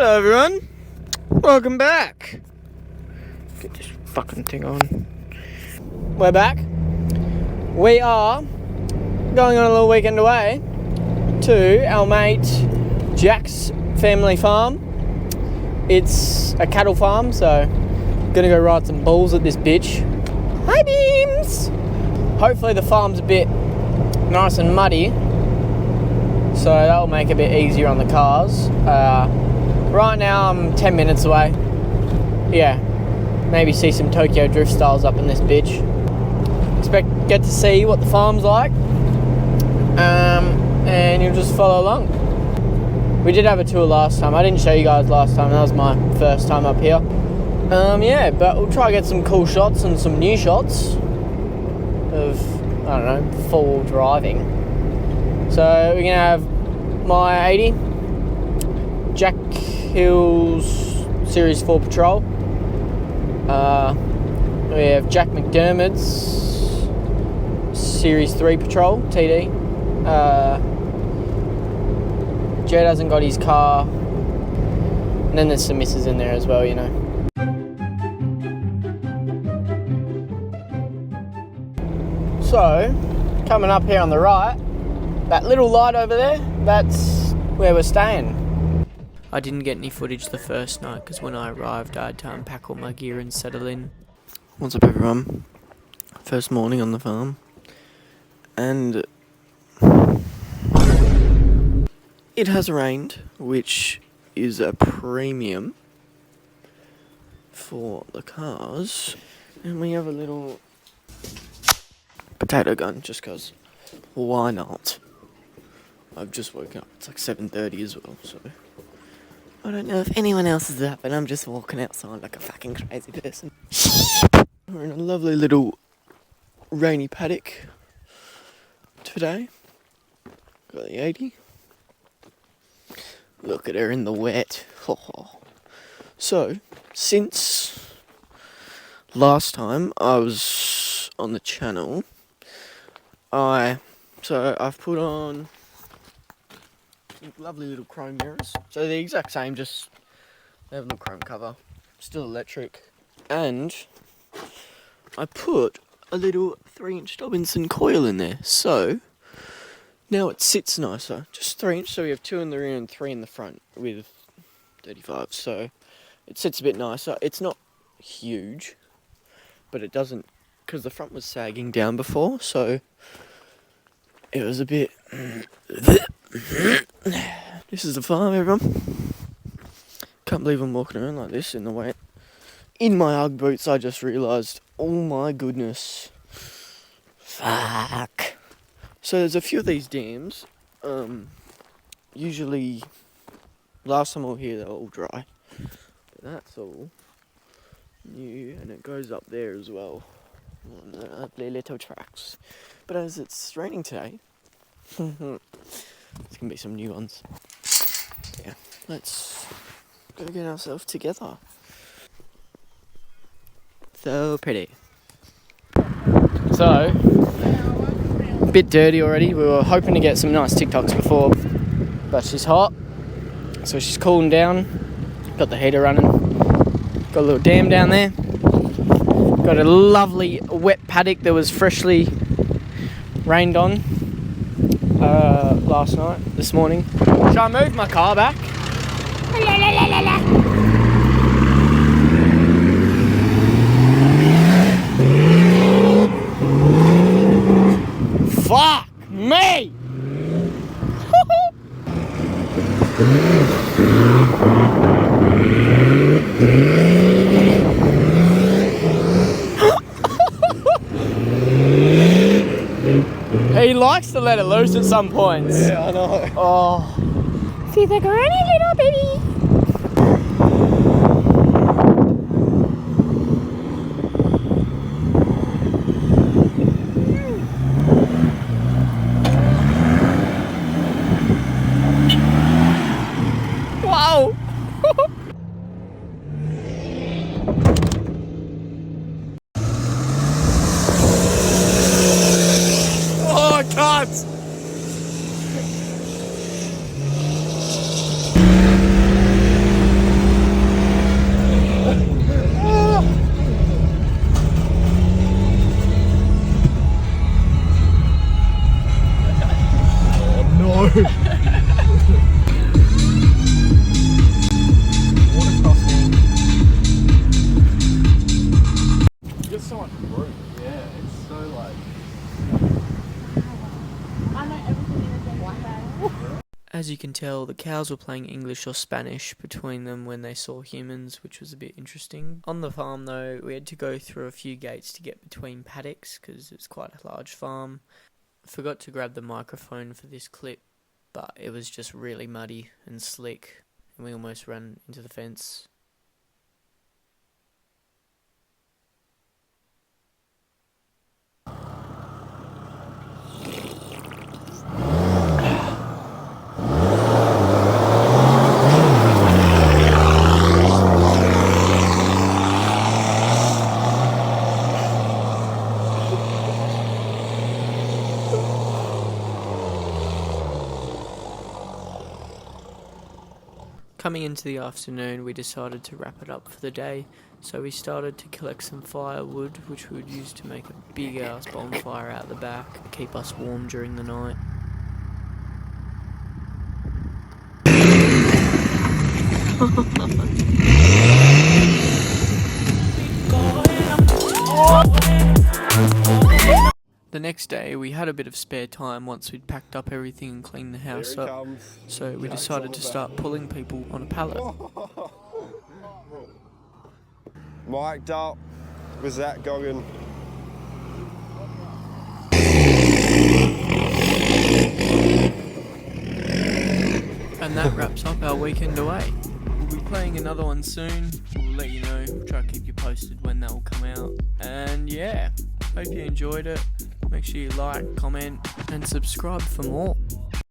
Hello everyone, welcome back. Get this fucking thing on. We're back. We are going on a little weekend away to our mate Jack's family farm. It's a cattle farm, so gonna go ride some bulls at this bitch. Hi Beams! Hopefully the farm's a bit nice and muddy, so that'll make it a bit easier on the cars. Right now I'm 10 minutes away. Yeah, maybe see some Tokyo Drift styles up in this bitch. Get to see what the farm's like, and you'll just follow along. We did have a tour last time. I didn't show you guys last time. That was my first time up here. Yeah, but we'll try to get some cool shots and some new shots of, I don't know, full driving. So we're gonna have my 80, Jack Hill's Series 4 Patrol. We have Jack McDermott's Series 3 Patrol TD. Jed hasn't got his car, and then there's some misses in there as well, you know. So, coming up here on the right, that little light over there, that's where we're staying. I didn't get any footage the first night because when I arrived I had to unpack all my gear and settle in. What's up everyone? First morning on the farm, and it has rained, which is a premium for the cars, and we have a little potato gun just because why not? I've just woken up, it's like 7:30 as well, so I don't know if anyone else is up, and I'm just walking outside like a fucking crazy person. We're in a lovely little rainy paddock today. Got the 80. Look at her in the wet. So, since last time I was on the channel, I've put on lovely little chrome mirrors. So the exact same, just they have a little chrome cover, still electric, and I put a little 3-inch Dobinson coil in there. So now it sits nicer. Just 3-inch, so we have 2 in the rear and 3 in the front with 35. So it sits a bit nicer. It's not huge, but it doesn't, because the front was sagging down before, so it was a bit. This is the farm, everyone. Can't believe I'm walking around like this in the wet. In my Ugg boots, I just realised, oh my goodness. Fuck. So there's a few of these dams. Usually, last time we were here, they were all dry. But that's all new, and it goes up there as well. On the lovely little tracks. But as it's raining today, there's going to be some new ones. Yeah, let's go get ourselves together. So pretty. So, a bit dirty already. We were hoping to get some nice TikToks before, but she's hot, so she's cooling down. Got the heater running. Got a little dam down there. Got a lovely wet paddock that was freshly rained on this morning. Shall I move my car back? Fuck me! He likes to let it loose at some points. Yeah, I know. Oh. See the granny little baby. Wow. Oh, God. As you can tell, the cows were playing English or Spanish between them when they saw humans, which was a bit interesting. On the farm though, we had to go through a few gates to get between paddocks because it's quite a large farm. Forgot to grab the microphone for this clip, but it was just really muddy and slick and we almost ran into the fence. Coming into the afternoon, we decided to wrap it up for the day, so we started to collect some firewood, which we would use to make a big ass bonfire out the back and keep us warm during the night. The next day we had a bit of spare time once we'd packed up everything and cleaned the house up, so we decided to start pulling people on a pallet. Mic'd up, was that Goggin? And that wraps up our weekend away. We'll be playing another one soon. We'll let you know, we'll try to keep you posted when that will come out. And yeah, hope you enjoyed it. Make sure you like, comment and subscribe for more.